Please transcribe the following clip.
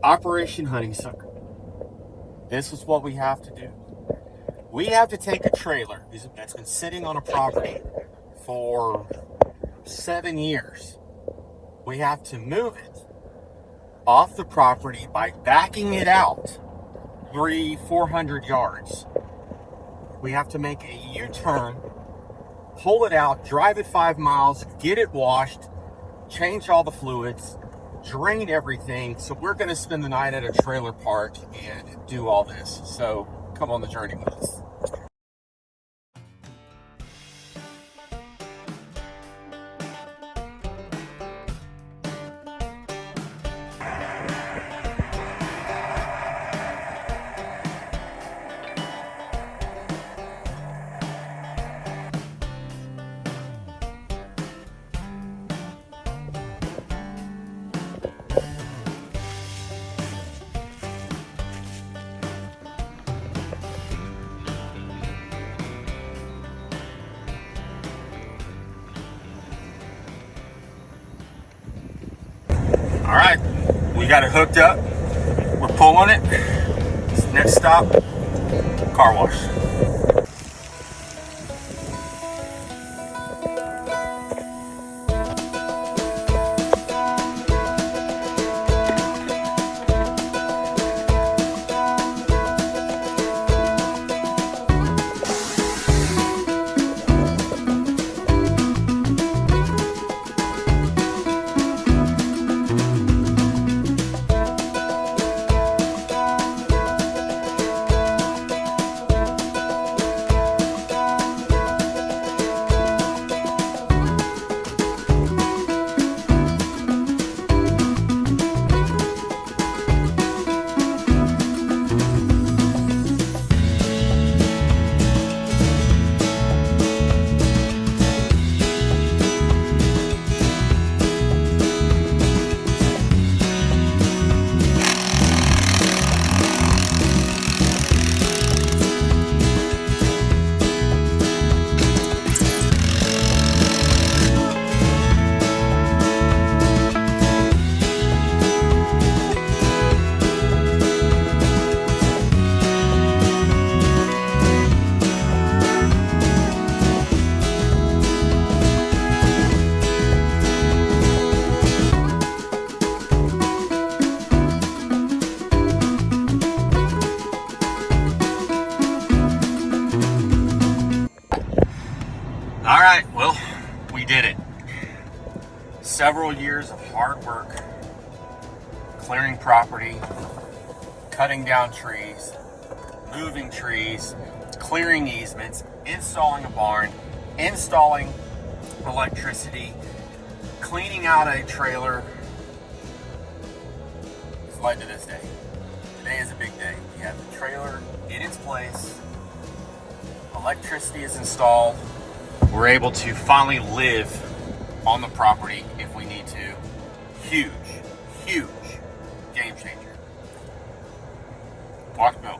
Operation Honeysuckle. This is what we have to do. We have to take a trailer that's been sitting on a property for 7 years. We have to move it off the property by backing it out 400 yards. We have to make a U-turn, pull it out, drive it 5 miles, get it washed, change all the fluids, drain everything. So we're going to spend the night at a trailer park and do all this. So come on the journey with us. All right, we got it hooked up. We're pulling it. Next stop, car wash. All right, well, we did it. Several years of hard work, clearing property, cutting down trees, moving trees, clearing easements, installing a barn, installing electricity, cleaning out a trailer. It's led to this day. Today is a big day. We have the trailer in its place, electricity is installed. We're able to finally live on the property if we need to. Huge, huge game changer. Watch Bill.